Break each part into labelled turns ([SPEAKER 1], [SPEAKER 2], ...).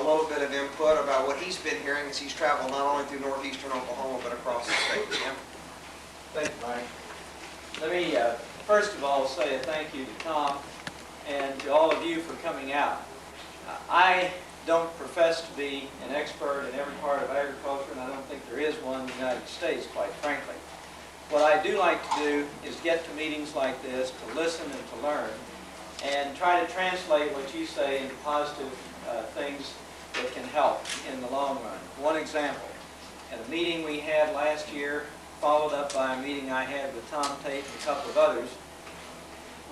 [SPEAKER 1] little bit of input about what he's been hearing as he's traveled not only through northeastern Oklahoma, but across the state. Jim?
[SPEAKER 2] Thank you, Mike. Let me first of all say a thank you to Tom and to all of you for coming out. I don't profess to be an expert in every part of agriculture, and I don't think there is one in the United States, quite frankly. What I do like to do is get to meetings like this to listen and to learn and try to translate what you say into positive things that can help in the long run. One example, at a meeting we had last year, followed up by a meeting I had with Tom Tate and a couple of others,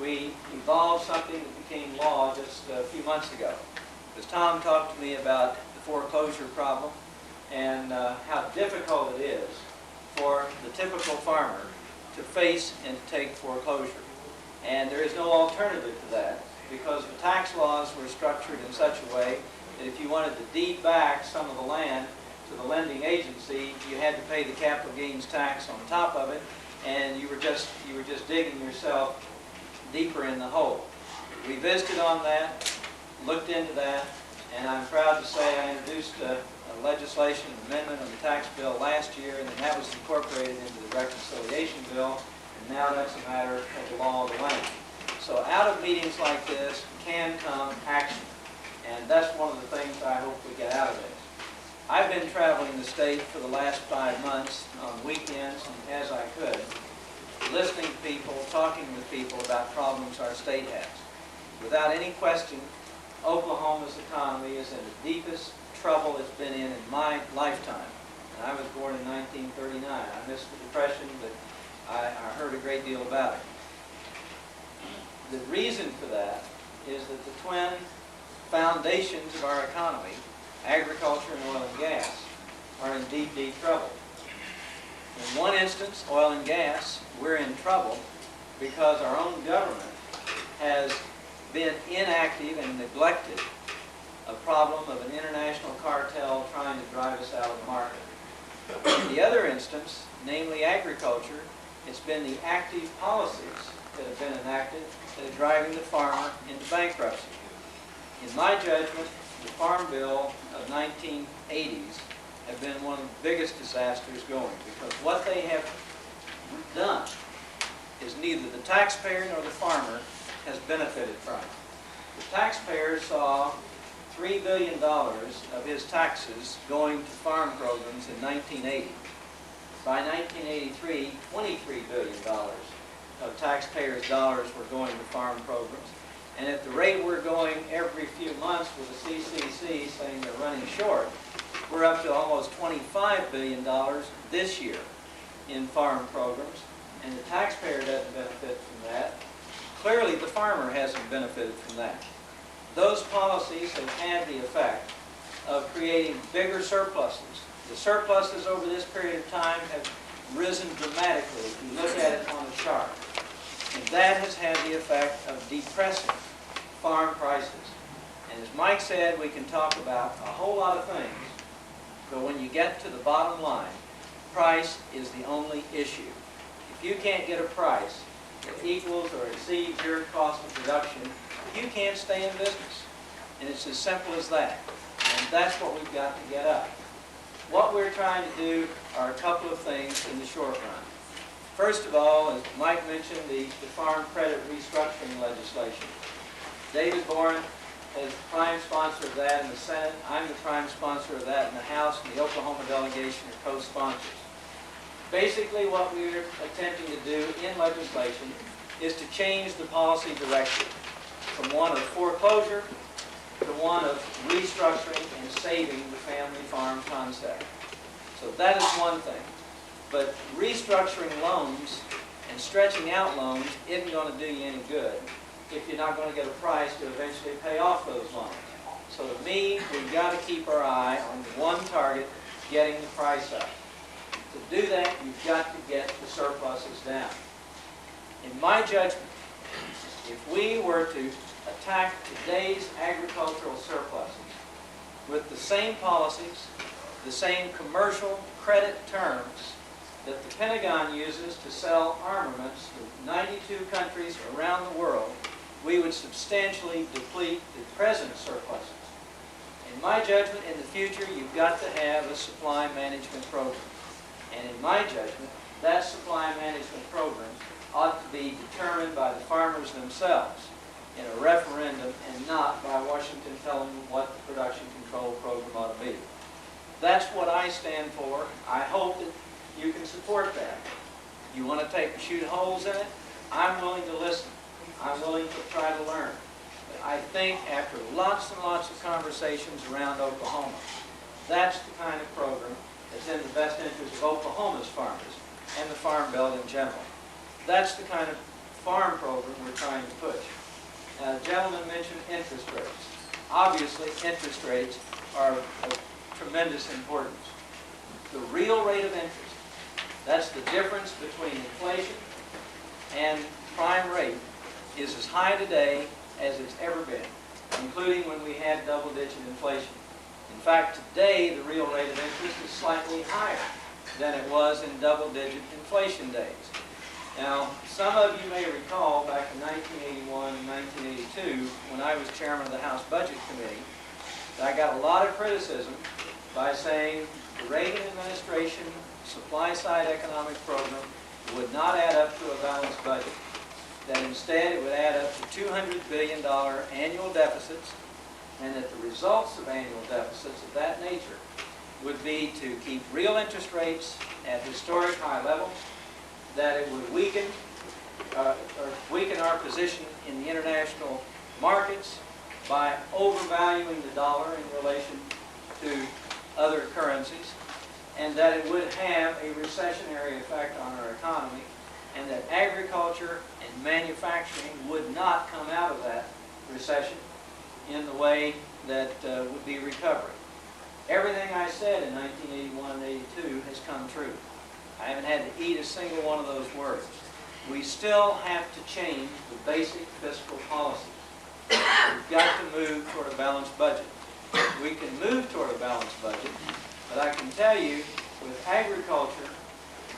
[SPEAKER 2] we evolved something that became law just a few months ago. Because Tom talked to me about the foreclosure problem and how difficult it is for the typical farmer to face and to take foreclosure. And there is no alternative to that, because the tax laws were structured in such a way that if you wanted to deed back some of the land to the lending agency, you had to pay the capital gains tax on top of it, and you were just digging yourself deeper in the hole. We visited on that, looked into that, and I'm proud to say I introduced a legislation amendment on the tax bill last year, and then that was incorporated into the reconciliation bill, and now that's a matter of the law of the land. So out of meetings like this can come action, and that's one of the things I hope we get out of it. I've been traveling the state for the last 5 months on weekends and as I could, listening to people, talking with people about problems our state has. Without any question, Oklahoma's economy is in the deepest trouble it's been in my lifetime. And I was born in 1939. I missed the Depression, but I heard a great deal about it. The reason for that is that the twin foundations of our economy, agriculture and oil and gas, are in deep, deep trouble. In one instance, oil and gas, we're in trouble because our own government has been inactive and neglected a problem of an international cartel trying to drive us out of the market. In the other instance, namely agriculture, it's been the active policies that have been enacted that are driving the farmer into bankruptcy. In my judgment, the Farm Bill of 1980s have been one of the biggest disasters going, because what they have done is neither the taxpayer nor the farmer has benefited from it. The taxpayer saw $3 billion of his taxes going to farm programs in 1980. By 1983, $23 billion of taxpayers' dollars were going to farm programs. And at the rate we're going every few months with the CCC saying they're running short, we're up to almost $25 billion this year in farm programs. And the taxpayer doesn't benefit from that. Clearly, the farmer hasn't benefited from that. Those policies have had the effect of creating bigger surpluses. The surpluses over this period of time have risen dramatically if you look at it on a chart. And that has had the effect of depressing farm prices. And as Mike said, we can talk about a whole lot of things, but when you get to the bottom line, price is the only issue. If you can't get a price that equals or exceeds your cost of production, you can't stay in business. And it's as simple as that. And that's what we've got to get up. What we're trying to do are a couple of things in the short run. First of all, as Mike mentioned, the Farm Credit Restructuring legislation. David Boren is the prime sponsor of that in the Senate. I'm the prime sponsor of that in the House, and the Oklahoma delegation are co-sponsors. Basically, what we're attempting to do in legislation is to change the policy direction from one of foreclosure to one of restructuring and saving the family farm concept. So that is one thing. But restructuring loans and stretching out loans isn't going to do you any good if you're not going to get a price to eventually pay off those loans. So to me, we've got to keep our eye on one target, getting the price up. To do that, you've got to get the surpluses down. In my judgment, if we were to attack today's agricultural surpluses with the same policies, the same commercial credit terms that the Pentagon uses to sell armaments to 92 countries around the world, we would substantially deplete the present surpluses. And In my judgment, in the future, you've got to have a supply management program. And in my judgment, that supply management program ought to be determined by the farmers themselves in a referendum and not by Washington telling them what the production control program ought to be. That's what I stand for. I hope that you can support that. You want to shoot holes in it? I'm willing to listen. I'm willing to try to learn. But I think after lots and lots of conversations around Oklahoma, that's the kind of program that's in the best interest of Oklahoma's farmers and the Farm Belt in general. That's the kind of farm program we're trying to push. The gentleman mentioned interest rates. Obviously, interest rates are of tremendous importance. The real rate of interest, that's the difference between inflation and prime rate, is as high today as it's ever been, including when we had double-digit inflation. In fact, today the real rate of interest is slightly higher than it was in double-digit inflation days. Now, some of you may recall back in 1981 and 1982, when I was chairman of the House Budget Committee, that I got a lot of criticism by saying the Reagan administration supply-side economic program would not add up to a balanced budget, that instead it would add up to $200 billion annual deficits, and that the results of annual deficits of that nature would be to keep real interest rates at historic high levels, that it would weaken our position in the international markets by overvaluing the dollar in relation to other currencies, and that it would have a recessionary effect on our economy, and that agriculture and manufacturing would not come out of that recession in the way that would be recovery. Everything I said in 1981 and 82 has come true. I haven't had to eat a single one of those words. We still have to change the basic fiscal policies. We've got to move toward a balanced budget. We can move toward a balanced budget, but I can tell you, with agriculture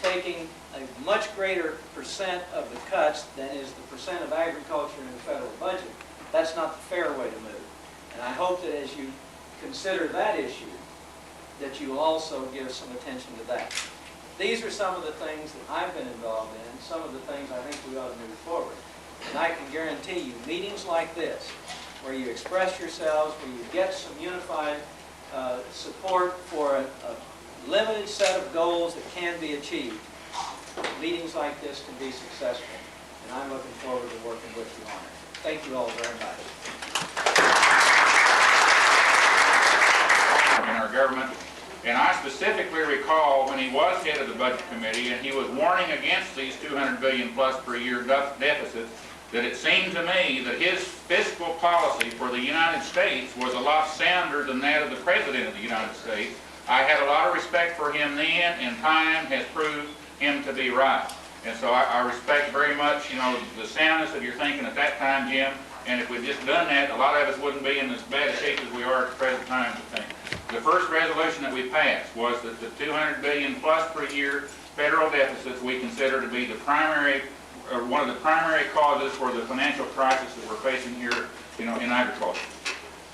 [SPEAKER 2] taking a much greater percent of the cuts than is the percent of agriculture in the federal budget, that's not the fair way to move. And I hope that as you consider that issue, that you will also give some attention to that. These are some of the things that I've been involved in, some of the things I think we ought to move forward. And I can guarantee you, meetings like this, where you express yourselves, where you get some unified support for a limited set of goals that can be achieved, meetings like this can be successful. And I'm looking forward to working with you on it. Thank you all very much.
[SPEAKER 3] In our government, and I specifically recall when he was head of the Budget Committee and he was warning against these $200 billion plus per year deficits, that it seemed to me that his fiscal policy for the United States was a lot sounder than that of the President of the United States. I had a lot of respect for him then, and time has proved him to be right. And so I respect very much, the soundness of your thinking at that time, Jim. And if we'd just done that, a lot of us wouldn't be in as bad a shape as we are at the present time, I think. The first resolution that we passed was that the $200 billion plus per year federal deficits we consider to be the primary, or one of the primary causes for the financial crisis that we're facing here, in agriculture.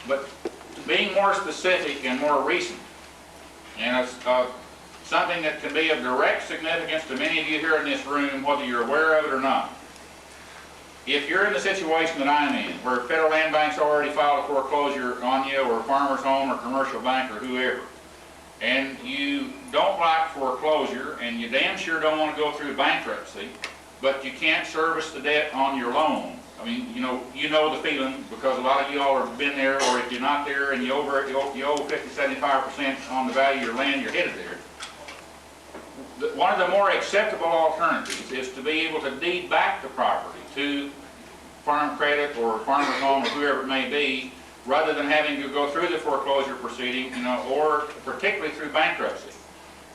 [SPEAKER 3] But being more specific and more recent, and something that can be of direct significance to many of you here in this room, whether you're aware of it or not. If you're in the situation that I'm in, where federal land banks already filed a foreclosure on you, or a farmer's home, or commercial bank, or whoever, and you don't like foreclosure, and you damn sure don't want to go through bankruptcy, but you can't service the debt on your loan. I mean, you know the feeling, because a lot of you all have been there, or if you're not there and you owe 50, 75% on the value of your land, you're headed there. One of the more acceptable alternatives is to be able to deed back the property to Farm Credit or Farmer's Home or whoever it may be, rather than having to go through the foreclosure proceeding, or particularly through bankruptcy.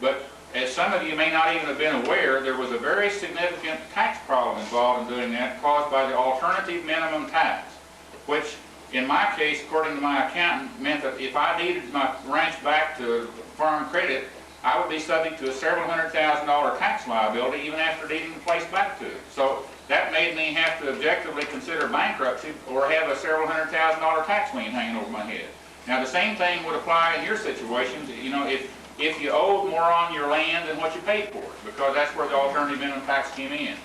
[SPEAKER 3] But as some of you may not even have been aware, there was a very significant tax problem involved in doing that, caused by the alternative minimum tax, which in my case, according to my accountant, meant that if I deeded my ranch back to Farm Credit, I would be subject to a several $100,000 tax liability even after deeding the place back to it. So that made me have to objectively consider bankruptcy or have a several $100,000 tax lien hanging over my head. Now, the same thing would apply in your situations, you know, if you owed more on your land than what you paid for it, because that's where the alternative minimum tax came in.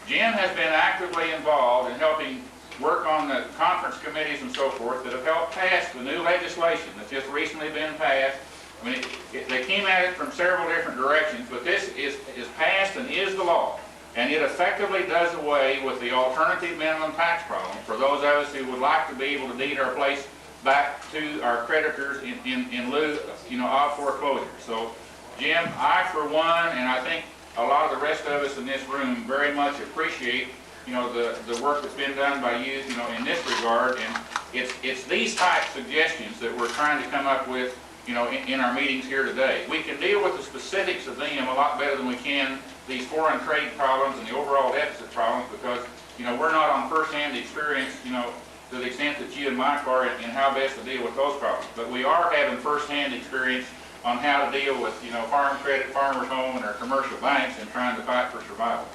[SPEAKER 3] Jim has been actively involved in helping work on the conference committees and so forth that have helped pass the new legislation that's just recently been passed. I mean, they came at it from several different directions, but this is passed and is the law. And it effectively does away with the alternative minimum tax problem for those of us who would like to be able to deed our place back to our creditors in lieu, you know, of foreclosure. So, Jim, I for one, and I think a lot of the rest of us in this room very much appreciate, you know, the work that's been done by you, you know, in this regard. And it's these type suggestions that we're trying to come up with, you know, in our meetings here today. We can deal with the specifics of them a lot better than we can these foreign trade problems and the overall deficit problems, because, you know, we're not on first-hand experience, you know, to the extent that you and Mike are in how best to deal with those problems. But we are having first-hand experience on how to deal with, you know, farm credit, farmers home, and our commercial banks, and trying to fight for survival.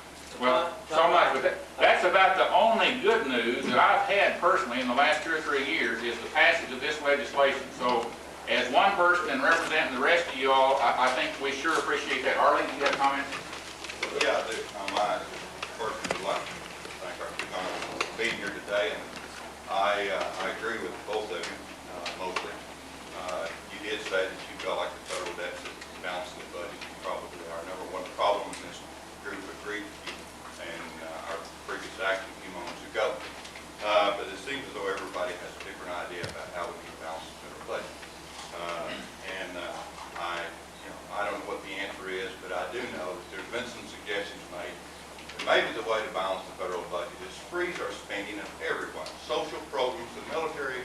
[SPEAKER 3] Well, so much, but that's about the only good news that I've had personally in the last 2 or 3 years is the passage of this legislation. So, as one person and representing the rest of you all, I think we sure appreciate that. Arlene, do you have comments?
[SPEAKER 4] Yeah, I do. I personally would like to thank our two congressmen for being here today, and I agree with both of you, mostly. You did say that you felt like the federal deficit is balancing the budget. You probably are. Number one problem in this group agreed with you and our previous action a few moments ago. But it seems as though everybody has a different idea about how we can balance the federal budget. I don't know what the answer is, but I do know that there's been some suggestions made that maybe the way to balance the federal budget is freeze our spending of everyone, social programs, the military,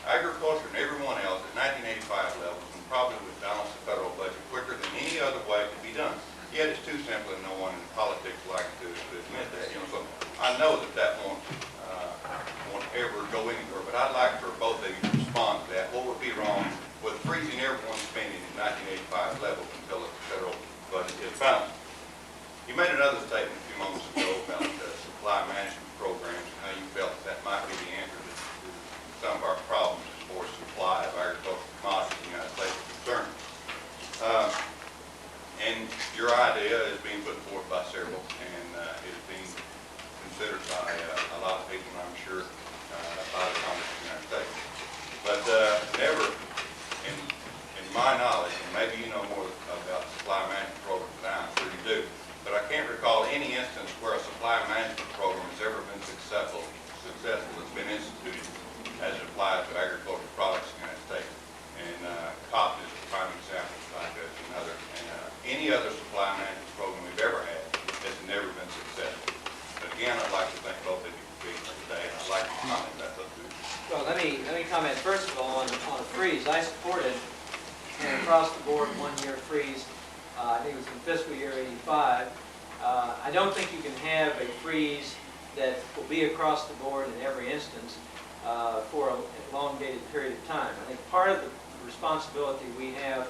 [SPEAKER 4] agriculture, and everyone else at 1985 levels, and probably would balance the federal budget quicker than any other way could be done. Yet it's too simple, and no one in politics likes to admit that. You know, so I know that won't ever go anywhere, but I'd like for both of you to respond to that. What would be wrong with freezing everyone's spending at 1985 levels until the federal budget is balanced? You made another statement a few moments ago about the supply management programs and how you felt that might be the answer to some of our problems as far as supply of agricultural commodities in the United States is concerned. And your idea is being put forth by several, and is being considered by a lot of people, and I'm sure by the Congress of the United States. But never, in my knowledge, and maybe you know more about supply management programs than I'm sure you do, but I can't recall any instance where a supply management program has ever been successful that's been instituted as it applies to agricultural products in the United States. And COP is a prime example, like another. And any other supply management program we've ever had has never been successful. But again, I'd like to thank both of you for being here today, and I'd like to comment that's up to you.
[SPEAKER 2] Well, let me comment first of all on a freeze. I supported an across the board 1-year freeze. I think it was in fiscal year '85. I don't think you can have a freeze that will be across the board in every instance for an elongated period of time. I think part of the responsibility we have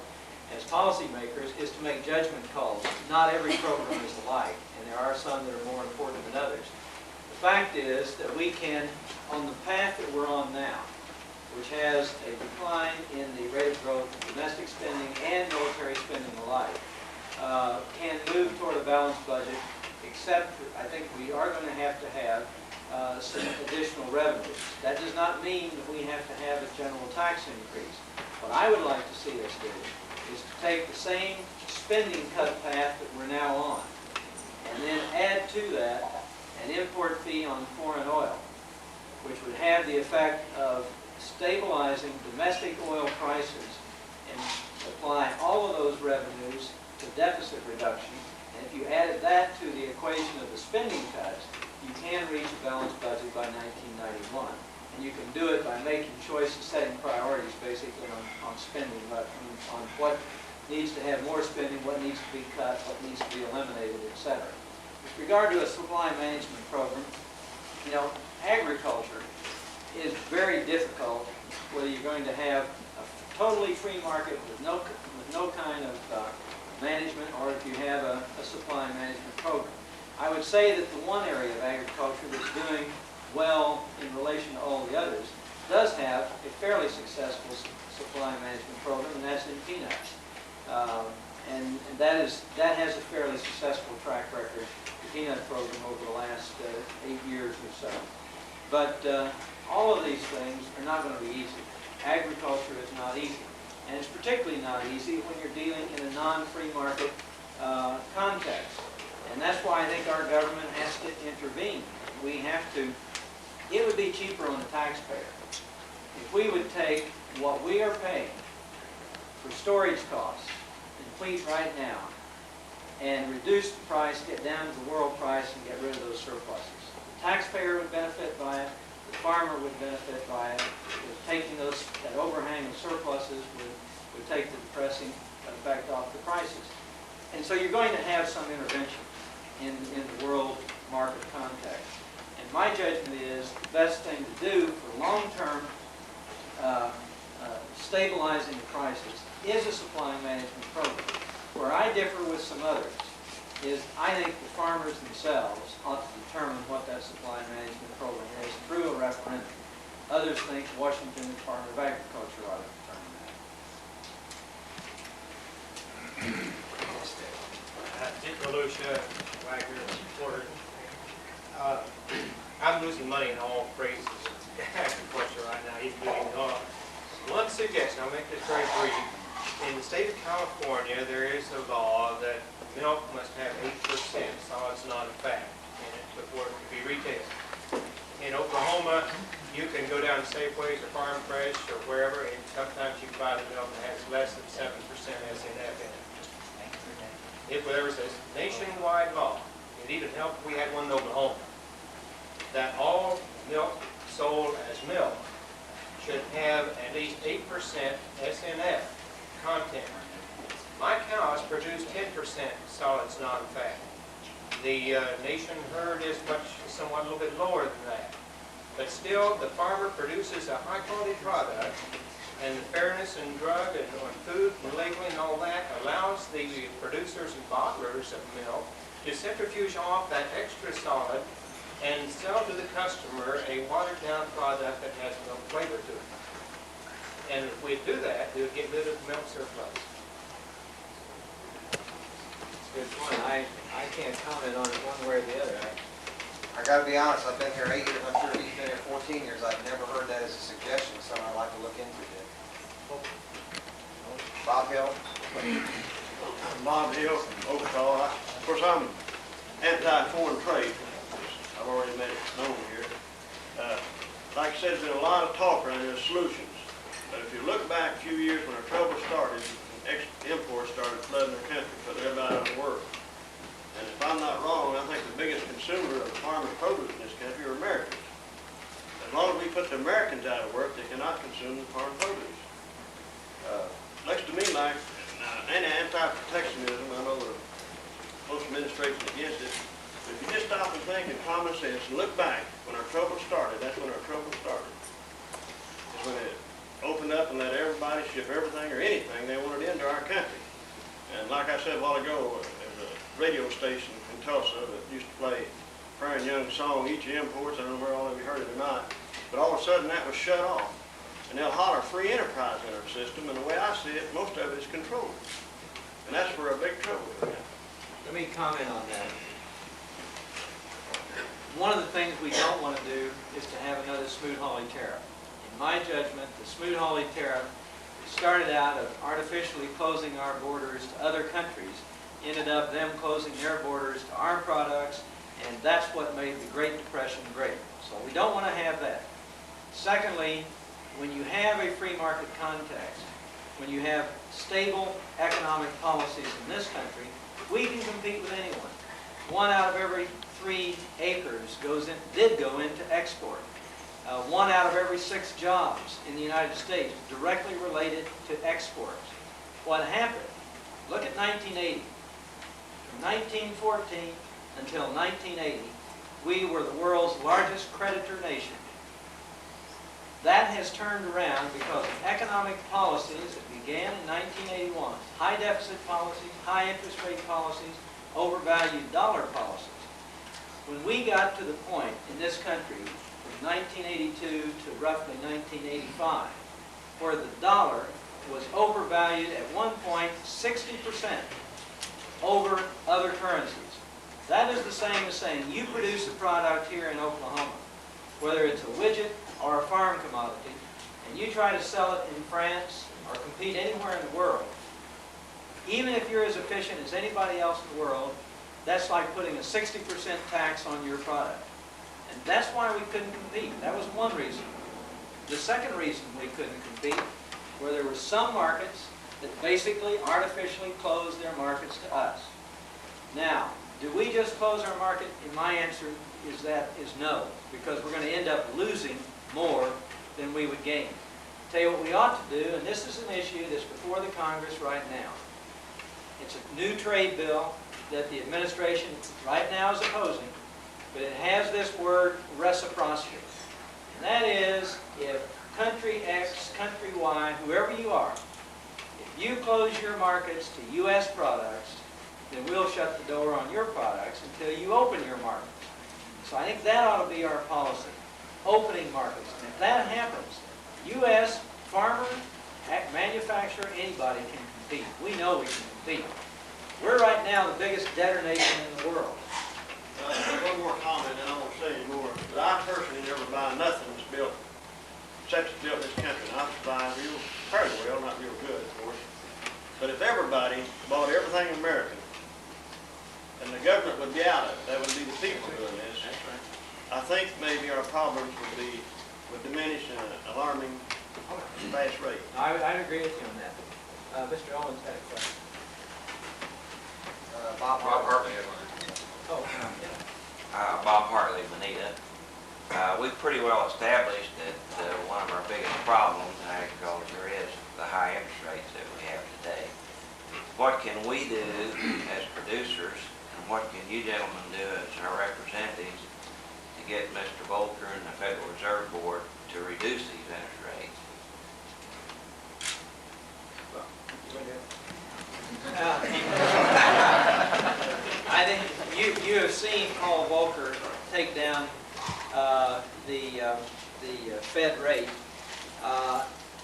[SPEAKER 2] as policymakers is to make judgment calls. Not every program is alike, and there are some that are more important than others. The fact is that we can, on the path that we're on now, which has a decline in the rate of growth of domestic spending and military spending alike, can move toward a balanced budget, except I think we are going to have some additional revenues. That does not mean that we have to have a general tax increase. What I would like to see us do is to take the same spending cut path that we're now on, and then add to that an import fee on foreign oil, which would have the effect of stabilizing domestic oil prices and apply all of those revenues to deficit reduction. And if you added that to the equation of the spending cuts, you can reach a balanced budget by 1991. And you can do it by making choices, setting priorities basically on spending, on what needs to have more spending, what needs to be cut, what needs to be eliminated, etc. With regard to a supply management program, you know, agriculture is very difficult whether you're going to have a totally free market with no kind of management, or if you have a supply management program. I would say that the one area of agriculture that's doing well in relation to all the others does does have a fairly successful supply management program, and that's in peanuts. And that has a fairly successful track record, the peanut program, over the last 8 years or so. But all of these things are not going to be easy. Agriculture is not easy. And it's particularly not easy when you're dealing in a non-free market context. And that's why I think our government has to intervene. We have to, it would be cheaper on the taxpayer if we would take what we are paying for storage costs in wheat right now and reduce the price, get down to the world price, and get rid of those surpluses. The taxpayer would benefit by it. The farmer would benefit by it. Taking that overhang of surpluses would take the depressing effect off the prices. And so you're going to have some intervention in the world market context. And my judgment is the best thing to do for long-term stabilizing the prices is a supply management program. Where I differ with some others is I think the farmers themselves ought to determine what that supply management program is through a referendum. Others think Washington Department of Agriculture ought to determine that.
[SPEAKER 5] Dick Galusha, Wagner, reporter. I'm losing money in all phrases of agriculture right now, even moving on. One suggestion, I'll make this very brief. In the state of California, there is a law that milk must have 8% solids not a fat in it before it can be retailed. In Oklahoma, you can go down to Safeways or Farm Fresh or wherever, and sometimes you can buy the milk that has less than 7% SNF in it. If there was a nationwide law, it even helped if we had one in Oklahoma, that all milk sold as milk should have at least 8% SNF content. My cows produce 10% solids non-fat. The nation herd is somewhat a little bit lower than that. But still, the farmer produces a high-quality product, and the fairness in drug and on food and labeling and all that allows the producers and bottlers of milk to centrifuge off that extra solid and sell to the customer a watered-down product that has milk flavor to it. And if we do that, we would get rid of the milk surplus.
[SPEAKER 2] Good point. I can't comment on it one way or the other.
[SPEAKER 1] I gotta be honest, I've been here 8 years, I'm sure he's been here 14 years, I've never heard that as a suggestion, so I'd like to look into it. Bob Hill?
[SPEAKER 6] Bob Hill from Oklahoma. Of course, I'm anti-foreign trade. I've already made it known here. Like I said, there's been a lot of talk around here of solutions. But if you look back a few years when our trouble started, imports started flooding the country, putting everybody out of work. And if I'm not wrong, I think the biggest consumer of farm and produce in this country are Americans. As long as we put the Americans out of work, they cannot consume the farm produce. Looks to me like anti-protectionism. I know the most administration against it. But if you just stop and think in common sense and look back, when our trouble started, that's when our trouble started. It's when it opened up and let everybody ship everything or anything they wanted into our country. And like I said a while ago, there's a radio station in Tulsa that used to play Fern Young's song, Eat Your Imports. I don't know where all of you heard it or not. But all of a sudden that was shut off. And they'll holler free enterprise in our system, and the way I see it, most of it is controlled. And that's where a big trouble is.
[SPEAKER 2] Let me comment on that. One of the things we don't want to do is to have another Smoot-Hawley tariff. In my judgment, the Smoot-Hawley tariff started out of artificially closing our borders to other countries, ended up them closing their borders to our products, and that's what made the Great Depression great. So we don't want to have that. Secondly, when you have a free market context, when you have stable economic policies in this country, we can compete with anyone. 1 out of every 3 acres did go into export. 1 out of every 6 jobs in the United States directly related to exports. What happened? Look at 1980. From 1914 until 1980, we were the world's largest creditor nation. That has turned around because of economic policies that began in 1981. High deficit policies, high interest rate policies, overvalued dollar policies. When we got to the point in this country where 1982 to roughly 1985, where the dollar was overvalued at one point 60% over other currencies. That is the same as saying you produce a product here in Oklahoma, whether it's a widget or a farm commodity, and you try to sell it in France or compete anywhere in the world, even if you're as efficient as anybody else in the world, that's like putting a 60% tax on your product. And that's why we couldn't compete. That was one reason. The second reason we couldn't compete were there were some markets that basically artificially closed their markets to us. Now, do we just close our market? And my answer is no, because we're going to end up losing more than we would gain. Tell you what we ought to do, and this is an issue that's before the Congress right now. It's a new trade bill that the administration right now is opposing, but it has this word reciprocity. And that is, if country X, country Y, whoever you are, if you close your markets to U.S. products, then we'll shut the door on your products until you open your markets. So I think that ought to be our policy, opening markets. And if that happens, U.S. farmer, manufacturer, anybody can compete. We know we can compete. We're right now the biggest debtor nation in the world.
[SPEAKER 6] One more comment, and I won't say any more, but I personally never buy nothing that's built, such as built in this country. And I buy real, fairly well, not real good, of course. But if everybody bought everything American, and the government would be out of it, that would be the people doing this. I think maybe our problems would diminish in an alarming fast rate.
[SPEAKER 2] I'd agree with you on that. Mr. Owens had a question.
[SPEAKER 1] Bob Hartley.
[SPEAKER 2] Oh, yeah.
[SPEAKER 7] Bob Hartley, Bonita. We've pretty well established that one of our biggest problems in agriculture is the high interest rates that we have today. What can we do as producers, and what can you gentlemen do as our representatives to get Mr. Volcker and the Federal Reserve Board to reduce these interest rates?
[SPEAKER 2] I think you have seen Paul Volcker take down the Fed rate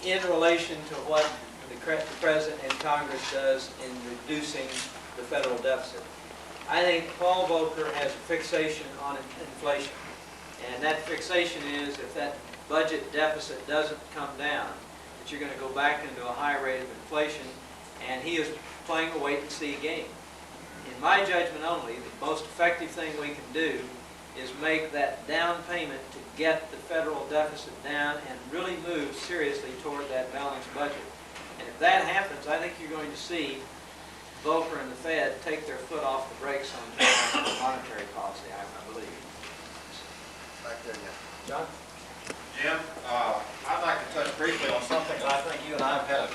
[SPEAKER 2] in relation to what the President and Congress does in reducing the federal deficit. I think Paul Volcker has a fixation on inflation, and that fixation is if that budget deficit doesn't come down, that you're going to go back into a high rate of inflation, and he is playing a wait-and-see game. In my judgment only, the most effective thing we can do is make that down payment to get the federal deficit down and really move seriously toward that balanced budget. And if that happens, I think you're going to see Volcker and the Fed take their foot off the brakes on monetary policy, I believe.
[SPEAKER 1] Back there, yeah.
[SPEAKER 2] John?
[SPEAKER 8] Jim, I'd like to touch briefly on something that I think you and I have had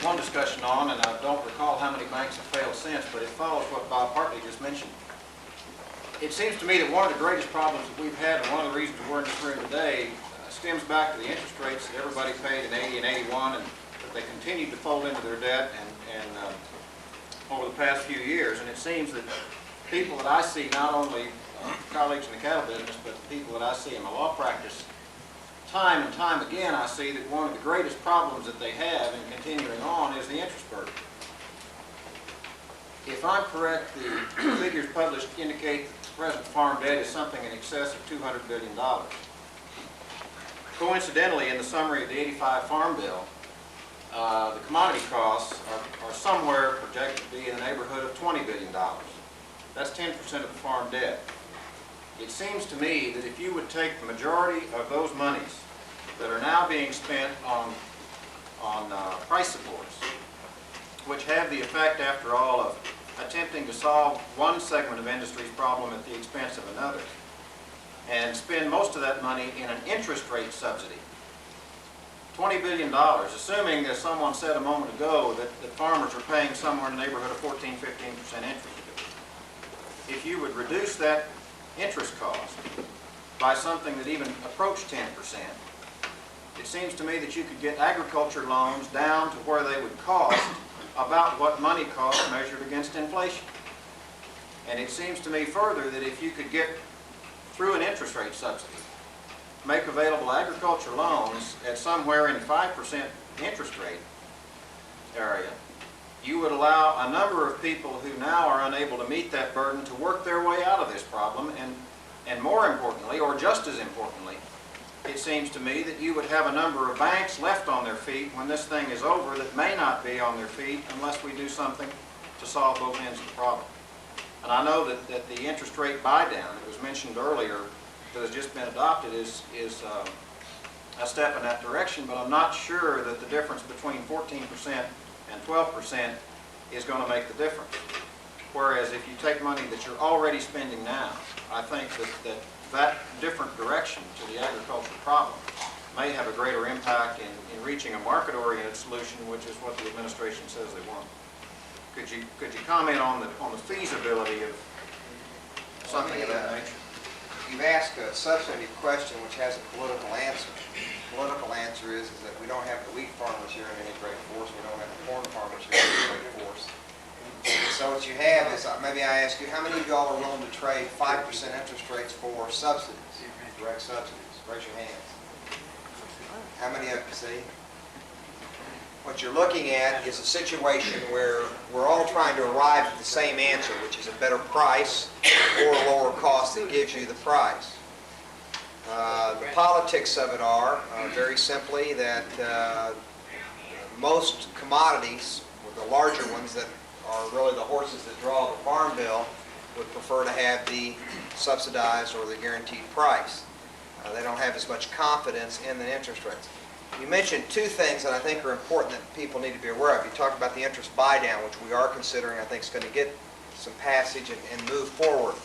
[SPEAKER 8] one discussion on, and I don't recall how many banks have failed since, but it follows what Bob Hartley just mentioned. It seems to me that one of the greatest problems that we've had, and one of the reasons we're in this room today, stems back to the interest rates that everybody paid in 80 and 81, and that they continued to fold into their debt and over the past few years. And it seems that people that I see, not only colleagues in the cattle business, but the people that I see in the law practice, time and time again, I see that one of the greatest problems that they have in continuing on is the interest burden. If I'm correct, the figures published indicate that the present farm debt is something in excess of $200 billion. Coincidentally, in the summary of the 85 Farm Bill, the commodity costs are somewhere projected to be in the neighborhood of $20 billion. That's 10% of the farm debt. It seems to me that if you would take the majority of those monies that are now being spent on price supports, which have the effect, after all, of attempting to solve one segment of industry's problem at the expense of another, and spend most of that money in an interest rate subsidy, $20 billion, assuming, as someone said a moment ago, that farmers are paying somewhere in the neighborhood of 14, 15% interest. If you would reduce that interest cost by something that even approached 10%, it seems to me that you could get agriculture loans down to where they would cost about what money costs measured against inflation. And it seems to me further that if you could get through an interest rate subsidy make available agriculture loans at somewhere in 5% interest rate area, you would allow a number of people who now are unable to meet that burden to work their way out of this problem, and more importantly, or just as importantly, it seems to me that you would have a number of banks left on their feet when this thing is over that may not be on their feet unless we do something to solve both ends of the problem. And I know that the interest rate buy-down that was mentioned earlier that has just been adopted is a step in that direction, but I'm not sure that the difference between 14% and 12% is going to make the difference. Whereas if you take money that you're already spending now, I think that different direction to the agriculture problem may have a greater impact in reaching a market-oriented solution, which is what the administration says they want. Could you comment on the feasibility of something of that nature?
[SPEAKER 1] You've asked a substantive question which has a political answer. The political answer is that we don't have the wheat farmers here in any great force. We don't have the corn farmers here in any great force. So what you have is, maybe I ask you, how many of y'all are willing to trade 5% interest rates for subsidies, direct subsidies? Raise your hands. How many of you see? What you're looking at is a situation where we're all trying to arrive at the same answer, which is a better price or a lower cost that gives you the price. The politics of it are, very simply, that most commodities, or the larger ones that are really the horses that draw the farm bill, would prefer to have the subsidized or the guaranteed price. They don't have as much confidence in the interest rates. You mentioned two things that I think are important that people need to be aware of. You talked about the interest buy-down, which we are considering, I think is going to get some passage and move forward.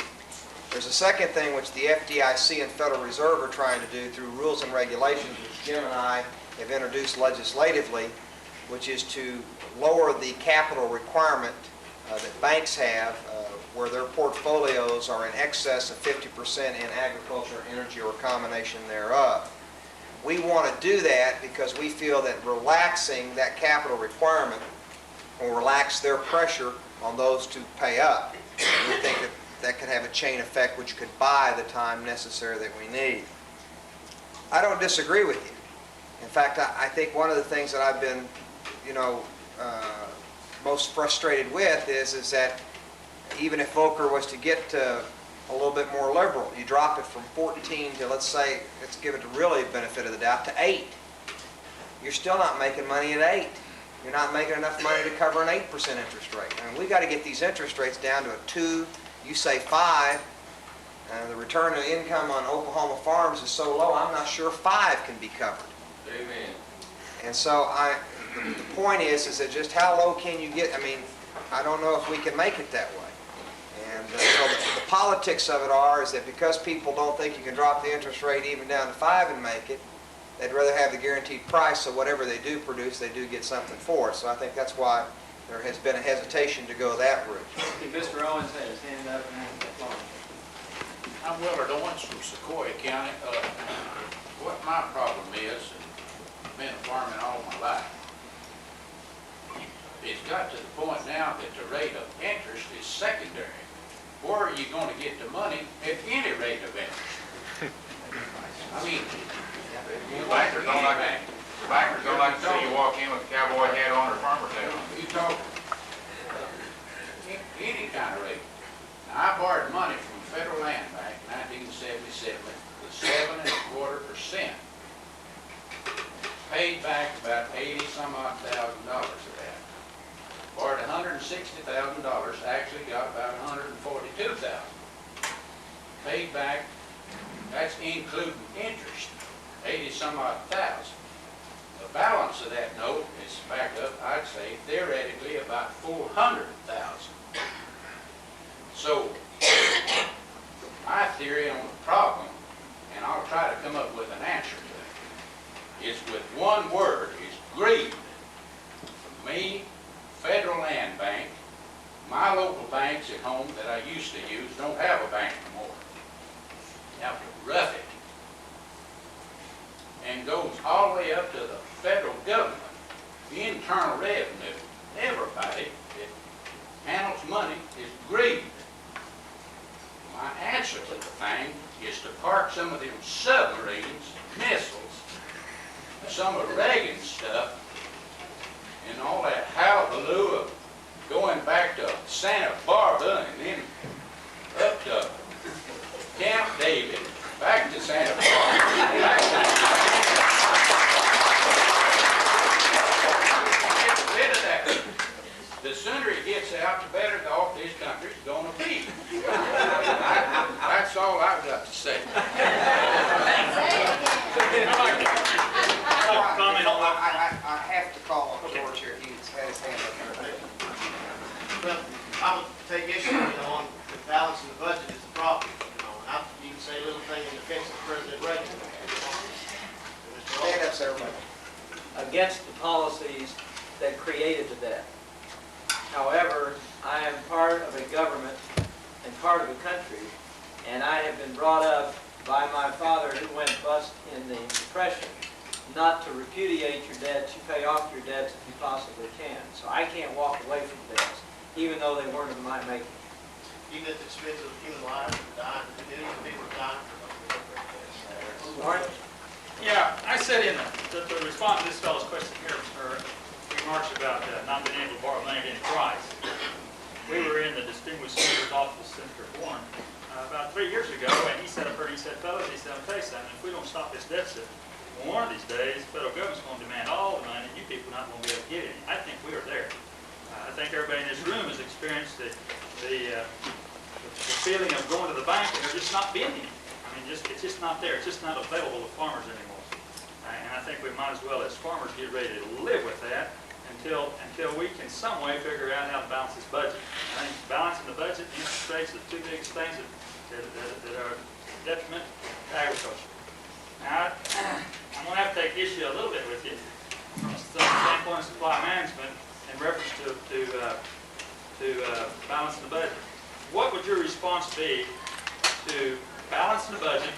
[SPEAKER 1] There's a second thing which the FDIC and Federal Reserve are trying to do through rules and regulations, which Jim and I have introduced legislatively, which is to lower the capital requirement that banks have where their portfolios are in excess of 50% in agriculture, energy, or a combination thereof. We want to do that because we feel that relaxing that capital requirement will relax their pressure on those to pay up. And we think that that could have a chain effect which could buy the time necessary that we need. I don't disagree with you. In fact, I think one of the things that I've been, most frustrated with is that even if Volcker was to get a little bit more liberal, you drop it from 14 to, let's give it the really benefit of the doubt, to 8. You're still not making money at 8. You're not making enough money to cover an 8% interest rate. I mean, we've got to get these interest rates down to a 2, you say 5. The return on income on Oklahoma farms is so low, I'm not sure 5 can be covered.
[SPEAKER 3] Amen.
[SPEAKER 1] And so the point is that just how low can you get? I mean, I don't know if we can make it that way. And so the politics of it is that because people don't think you can drop the interest rate even down to 5 and make it, they'd rather have the guaranteed price, so whatever they do produce, they do get something for it. So I think that's why there has been a hesitation to go that route.
[SPEAKER 2] Mr. Owens had his hand up and hasn't got long.
[SPEAKER 3] I'm Willard Owens from Sequoia County. What my problem is, and been farming all my life, it's got to the point now that the rate of interest is secondary. Where are you going to get the money at any rate of interest? I mean, the bankers don't like to see you walk in with a cowboy hat on or farmer's hat on. You talk any kind of rate. Now, I borrowed money from the Federal Land Bank in 1977 with 7.25%. Paid back about $80-some-odd thousand of that. Borrowed $160,000, actually got about $142,000. Paid back, that's including interest, 80-some-odd thousand. The balance of that note is back up, I'd say, theoretically about $400,000. So, my theory on the problem, and I'll try to come up with an answer to it, is with one word, is greed. For me, Federal Land Bank, my local banks at home that I used to use don't have a bank no more. You have to rough it. And goes all the way up to the federal government, the internal revenue. Everybody that handles money is greed. My answer to the thing is to park some of them submarines
[SPEAKER 9] the Reagan stuff and all that hullabaloo of going back to Santa Barbara and then up to Camp David, back to Santa Barbara. Get rid of that. The sooner it gets out, the better off this country's gonna be. That's all I've got to say.
[SPEAKER 1] I have to call on George here. He's had his hand up there.
[SPEAKER 10] Well, I would take issue, on the balance in the budget is the problem, and you can say a little thing in defense of President Reagan.
[SPEAKER 1] Stand up, sir, everybody.
[SPEAKER 2] Against the policies that created the debt. However, I am part of a government and part of a country, and I have been brought up by my father who went bust in the Depression, not to repudiate your debts. You pay off your debts if you possibly can. So I can't walk away from debts, even though they weren't of my making.
[SPEAKER 10] Even at the expense of human lives, dying, millions of people are dying for
[SPEAKER 2] Martin?
[SPEAKER 11] Yeah, I said in the response to this fellow's question here, or remarks about not being able to borrow money at any price. We were in the distinguished senator's office, Senator Warren, about 3 years ago, and he said up here, he said, fellas, he said, I'll tell you something, if we don't stop this deficit, one of these days, the federal government's going to demand all the money, and you people are not going to be able to get any. I think we are there. I think everybody in this room has experienced the feeling of going to the bank and there just not being any. I mean, it's just not there. It's just not available to farmers anymore. And I think we might as well, as farmers, get ready to live with that until we can some way figure out how to balance this budget. I think balancing the budget and interest rates are the two biggest things that are detriment to agriculture. Now, I'm going to have to take issue a little bit with you from the standpoint of supply management in reference to balancing the budget. What would your response be to balancing the budget,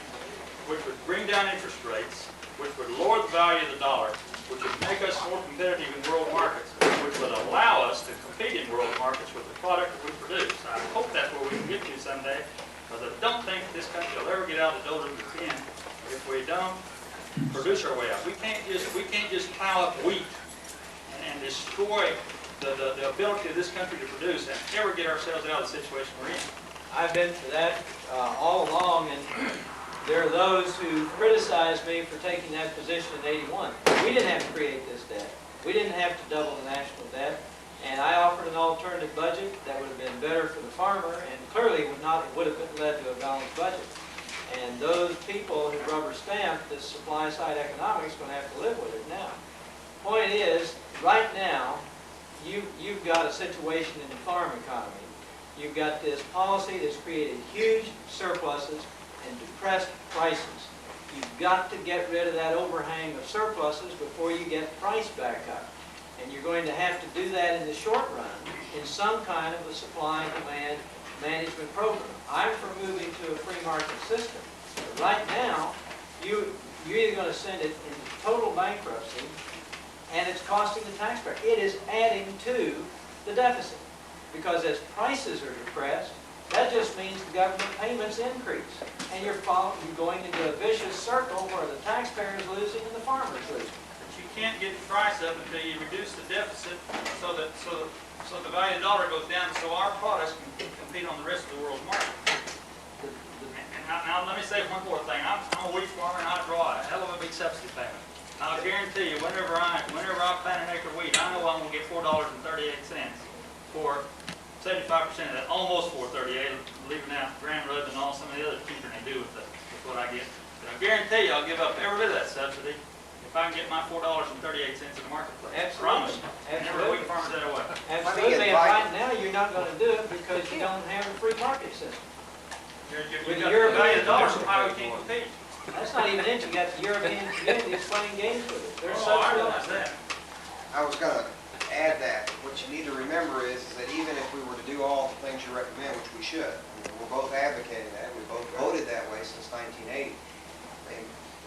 [SPEAKER 11] which would bring down interest rates, which would lower the value of the dollar, which would make us more competitive in world markets, which would allow us to compete in world markets with the product that we produce? I hope that's where we can get to someday, because I don't think this country will ever get out of the doldrums it can if we don't produce our way out. We can't just pile up wheat and destroy the ability of this country to produce and ever get ourselves out of the situation we're in.
[SPEAKER 2] I've been for that all along, and there are those who criticize me for taking that position in '81. We didn't have to create this debt. We didn't have to double the national debt. And I offered an alternative budget that would have been better for the farmer, and clearly would have led to a balanced budget. And those people who rubber stamp this supply side economics are going to have to live with it now. Point is, right now, you've got a situation in the farm economy. You've got this policy that's created huge surpluses and depressed prices. You've got to get rid of that overhang of surpluses before you get price back up. And you're going to have to do that in the short run in some kind of a supply and demand management program. I'm for moving to a free market system. But right now, you're either going to send it into total bankruptcy, and it's costing the taxpayer. It is adding to the deficit. Because as prices are depressed, that just means the government payments increase. And you're going into a vicious circle where the taxpayer is losing and the farmer is losing.
[SPEAKER 11] But you can't get the price up until you reduce the deficit so the value of the dollar goes down so our products can compete on the rest of the world's market. And now let me say one more thing. I'm a wheat farmer and I draw a hell of a big subsidy payment. And I'll guarantee you, whenever I plant an acre of wheat, I know I'm going to get $4.38 for 75% of that, almost $4.38, leaving out Grand Rud and all some of the other cheaper they do with what I get. But I guarantee you I'll give up every bit of that subsidy if I can get my $4.38 in the marketplace.
[SPEAKER 2] Absolutely.
[SPEAKER 11] Promise.
[SPEAKER 2] Absolutely.
[SPEAKER 11] Never wheat farmers that way.
[SPEAKER 2] Absolutely, and right now you're not going to do it because you don't have a free market system.
[SPEAKER 11] You've got the value of the dollar, so how we can't compete.
[SPEAKER 2] That's not even it. You got the European communities playing games with it. They're
[SPEAKER 11] I realize that.
[SPEAKER 1] I was going to add that. What you need to remember is that even if we were to do all the things you recommend, which we should, we're both advocating that, we both voted that way since 1980.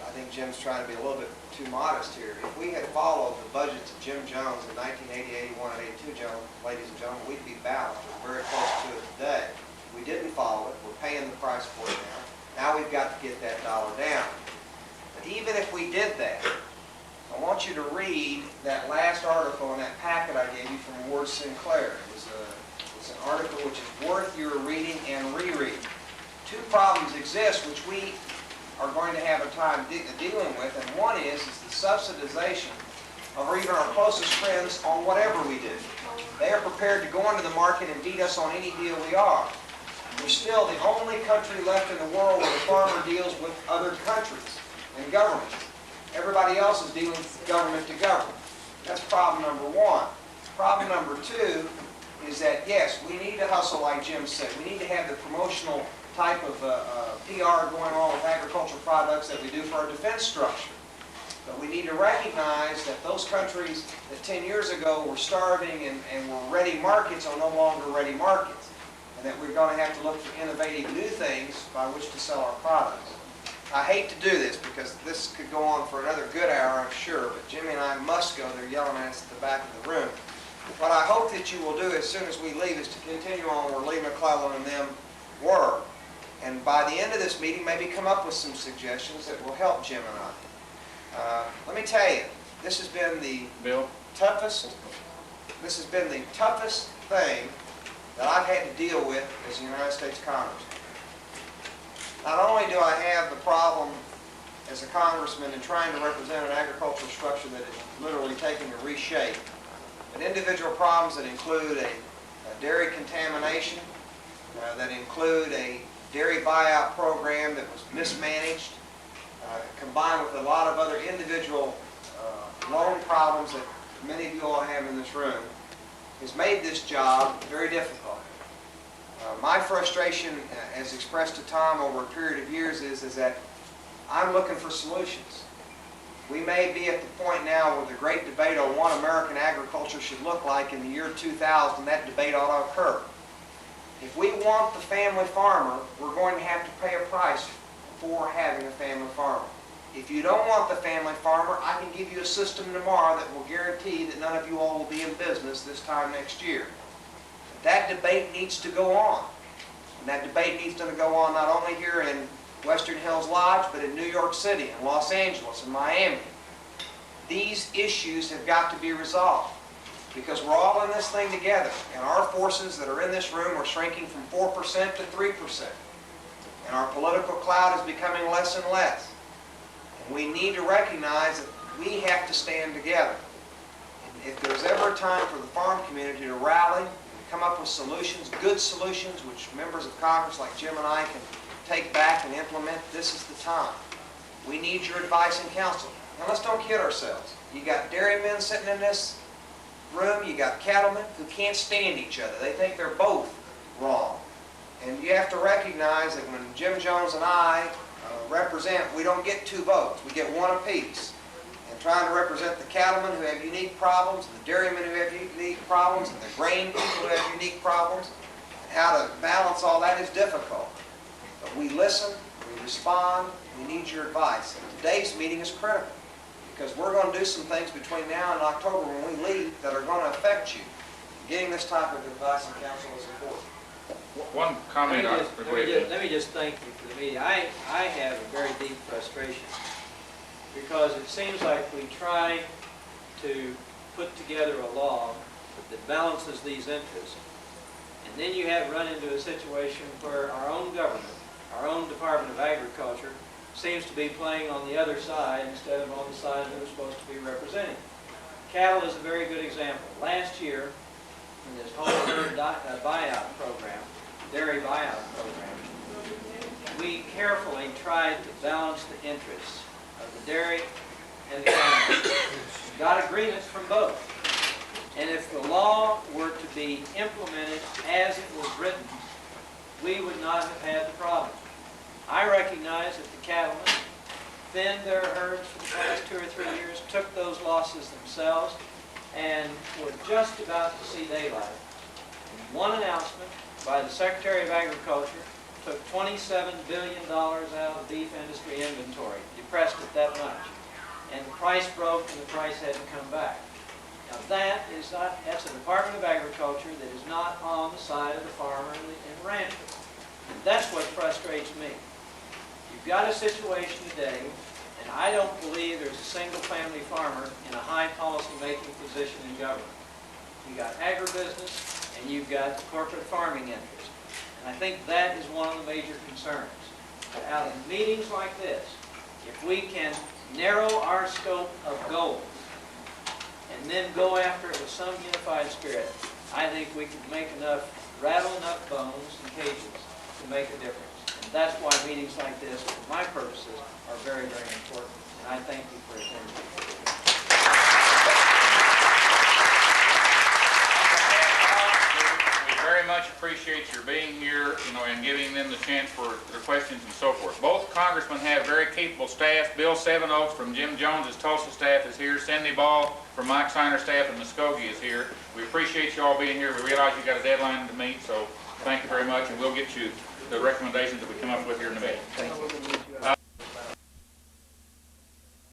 [SPEAKER 1] I think Jim's trying to be a little bit too modest here. If we had followed the budgets of Jim Jones in 1980, 81, and 82, ladies and gentlemen, we'd be balanced. We're very close to it today. We didn't follow it. We're paying the price for it now. Now we've got to get that dollar down. But even if we did that, I want you to read that last article in that packet I gave you from Ward Sinclair. It's an article which is worth your reading and rereading. Two problems exist which we are going to have a time dealing with, and one is the subsidization of even our closest friends on whatever we do. They are prepared to go into the market and beat us on any deal we are. We're still the only country left in the world where the farmer deals with other countries and governments. Everybody else is dealing government to government. That's problem number one. Problem number two is that, yes, we need to hustle like Jim said. We need to have the promotional type of PR going on with agricultural products that we do for our defense structure. But we need to recognize that those countries that 10 years ago were starving and were ready markets are no longer ready markets. And that we're going to have to look for innovative new things by which to sell our products. I hate to do this because this could go on for another good hour, I'm sure, but Jimmy and I must go. They're yelling at us at the back of the room. What I hope that you will do as soon as we leave is to continue on where Lee McClellan and them were. And by the end of this meeting, maybe come up with some suggestions that will help Jim and I. Let me tell you, this has been the toughest thing that I've had to deal with as a United States Congressman. Not only do I have the problem as a congressman in trying to represent an agricultural structure that is literally taking a reshape, but individual problems that include a dairy contamination, that include a dairy buyout program that was mismanaged, combined with a lot of other individual loan problems that many of you all have in this room, has made this job very difficult. My frustration, as expressed to Tom over a period of years, is that I'm looking for solutions. We may be at the point now where the great debate on what American agriculture should look like in the year 2000, that debate ought to occur. If we want the family farmer, we're going to have to pay a price for having a family farmer. If you don't want the family farmer, I can give you a system tomorrow that will guarantee that none of you all will be in business this time next year. That debate needs to go on. And that debate needs to go on not only here in Western Hills Lodge, but in New York City, and Los Angeles, and Miami. These issues have got to be resolved because we're all in this thing together. And our forces that are in this room are shrinking from 4% to 3%. And our political cloud is becoming less and less. And we need to recognize that we have to stand together. And if there's ever a time for the farm community to rally, come up with solutions, good solutions, which members of Congress like Jim and I can take back and implement, this is the time. We need your advice and counsel. Now let's don't kid ourselves. You got dairymen sitting in this room, you got cattlemen who can't stand each other. They think they're both wrong. And you have to recognize that when Jim Jones and I represent, we don't get 2 votes. We get 1 apiece. And trying to represent the cattlemen who have unique problems, and the dairymen who have unique problems, and the grain people who have unique problems, and how to balance all that is difficult. But we listen, we respond, we need your advice. And today's meeting is critical because we're going to do some things between now and October when we leave that are going to affect you. Getting this type of advice and counsel is important.
[SPEAKER 3] One comment on
[SPEAKER 2] Let me just thank you for the meeting. I have a very deep frustration because it seems like we try to put together a law that balances these interests, and then you have run into a situation where our own government, our own Department of Agriculture, seems to be playing on the other side instead of on the side that we're supposed to be representing. Cattle is a very good example. Last year, in this whole herd buyout program, dairy buyout program, we carefully tried to balance the interests of the dairy and the cattle. Got agreements from both. And if the law were to be implemented as it was written, we would not have had the problem. I recognize that the cattlemen thinned their herds for the past 2 or 3 years, took those losses themselves, and were just about to see daylight. And one announcement by the Secretary of Agriculture took $27 billion out of the beef industry inventory, depressed it that much. And the price broke and the price hadn't come back. Now that's a Department of Agriculture that is not on the side of the farmer and rancher. And that's what frustrates me. You've got a situation today, and Now, I don't believe there's a single-family farmer in a high policy-making position in government. You've got agribusiness, and you've got corporate farming interest. And I think that is one of the major concerns. But out of meetings like this, if we can narrow our scope of goals and then go after it with some unified spirit, I think we can rattle enough bones and cages to make a difference. And that's why meetings like this, for my purposes, are very, very important. And I thank you for attending.
[SPEAKER 3] We very much appreciate your being here, and giving them the chance for their questions and so forth. Both congressmen have very capable staff. Bill Sevenoaks from Jim Jones's Tulsa staff is here. Cindy Ball from Mike Synar staff in Muskogee is here. We appreciate you all being here. We realize you got a deadline to meet, so thank you very much, and we'll get you the recommendations that we come up with here in a minute.
[SPEAKER 2] Thank you.